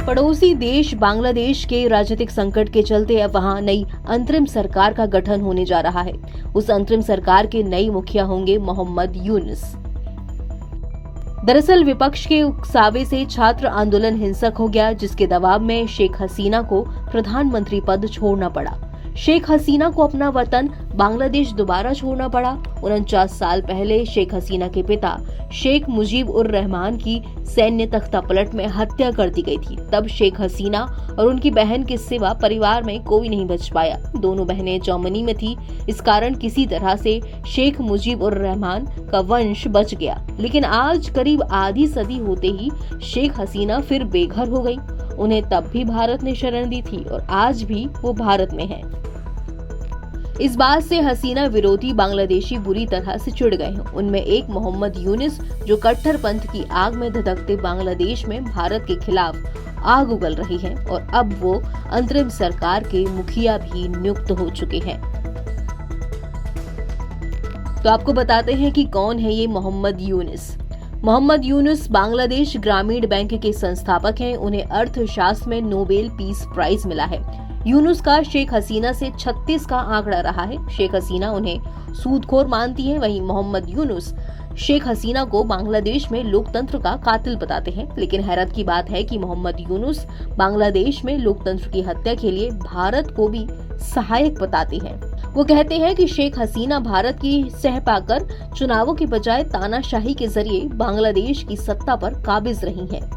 पड़ोसी देश बांग्लादेश के राजनीतिक संकट के चलते अब वहां नई अंतरिम सरकार का गठन होने जा रहा है। उस अंतरिम सरकार के नए मुखिया होंगे मोहम्मद यूनुस। दरअसल विपक्ष के उकसावे से छात्र आंदोलन हिंसक हो गया, जिसके दबाव में शेख हसीना को प्रधानमंत्री पद छोड़ना पड़ा। शेख हसीना को अपना वतन बांग्लादेश दोबारा छोड़ना पड़ा। 49 साल पहले शेख हसीना के पिता शेख मुजीब उर रहमान की सैन्य तख्तापलट में हत्या कर दी गई थी। तब शेख हसीना और उनकी बहन के सिवा परिवार में कोई नहीं बच पाया। दोनों बहनें जर्मनी में थी। इस कारण किसी तरह से शेख मुजीब उर रहमान का वंश बच गया। लेकिन आज करीब आधी सदी होते ही शेख हसीना फिर बेघर हो गई। उन्हें तब भी भारत ने शरण दी थी और आज भी वो भारत में है। इस बात से हसीना विरोधी बांग्लादेशी बुरी तरह से चिढ़ गए हैं। उनमें एक मोहम्मद यूनुस, जो कट्टरपंथ की आग में धधकते बांग्लादेश में भारत के खिलाफ आग उगल रही है, और अब वो अंतरिम सरकार के मुखिया भी नियुक्त हो चुके हैं। तो आपको बताते हैं कि कौन है ये मोहम्मद यूनुस। मोहम्मद यूनुस बांग्लादेश ग्रामीण बैंक के संस्थापक हैं। उन्हें अर्थशास्त्र में नोबेल पीस प्राइज मिला है। यूनुस का शेख हसीना से 36 का आंकड़ा रहा है। शेख हसीना उन्हें सूदखोर मानती है। वहीं मोहम्मद यूनुस शेख हसीना को बांग्लादेश में लोकतंत्र का कातिल बताते हैं। लेकिन हैरत की बात है कि मोहम्मद यूनुस बांग्लादेश में लोकतंत्र की हत्या के लिए भारत को भी सहायक बताते हैं। वो कहते हैं कि शेख हसीना भारत की सह पाकर चुनावों के बजाय तानाशाही के जरिए बांग्लादेश की सत्ता पर काबिज रही हैं।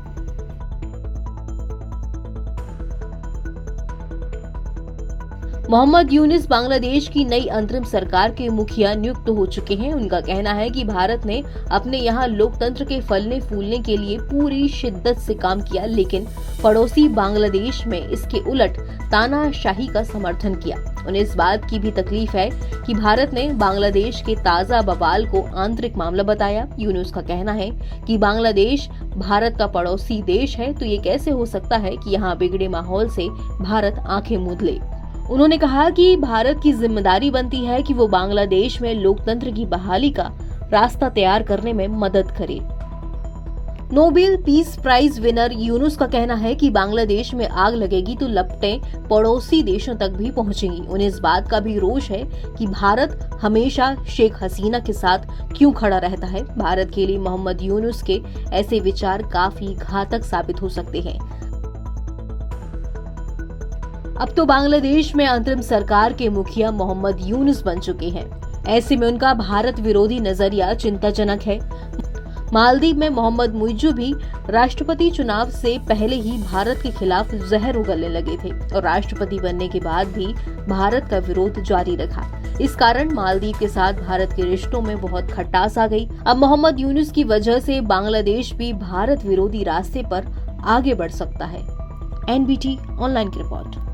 मोहम्मद यूनुस बांग्लादेश की नई अंतरिम सरकार के मुखिया नियुक्त हो चुके हैं। उनका कहना है कि भारत ने अपने यहाँ लोकतंत्र के फलने फूलने के लिए पूरी शिद्दत से काम किया, लेकिन पड़ोसी बांग्लादेश में इसके उलट तानाशाही का समर्थन किया। उन्हें इस बात की भी तकलीफ है कि भारत ने बांग्लादेश के ताजा बवाल को आंतरिक मामला बताया। यूनुस का कहना है कि बांग्लादेश भारत का पड़ोसी देश है, तो ये कैसे हो सकता है कि यहाँ बिगड़े माहौल से भारत आंखें मूंद ले। उन्होंने कहा कि भारत की जिम्मेदारी बनती है कि वो बांग्लादेश में लोकतंत्र की बहाली का रास्ता तैयार करने में मदद करे। Nobel peace prize winner Yunus का कहना है कि बांग्लादेश में आग लगेगी तो लपटें पड़ोसी देशों तक भी पहुंचेंगी। उन्हें इस बात का भी रोष है कि भारत हमेशा शेख हसीना के साथ क्यों खड़ा रहता है। भारत के लिए मोहम्मद यूनुस के ऐसे विचार काफी घातक साबित हो सकते हैं। अब तो बांग्लादेश में अंतरिम सरकार के मुखिया मोहम्मद यूनुस बन चुके हैं। ऐसे में उनका भारत विरोधी नजरिया चिंताजनक है। मालदीव में मोहम्मद मुइज्जू भी राष्ट्रपति चुनाव से पहले ही भारत के खिलाफ जहर उगलने लगे थे और राष्ट्रपति बनने के बाद भी भारत का विरोध जारी रखा। इस कारण मालदीव के साथ भारत के रिश्तों में बहुत खटास आ गई। अब मोहम्मद यूनुस की वजह से बांग्लादेश भी भारत विरोधी रास्ते पर आगे बढ़ सकता है। NBT ऑनलाइन की रिपोर्ट।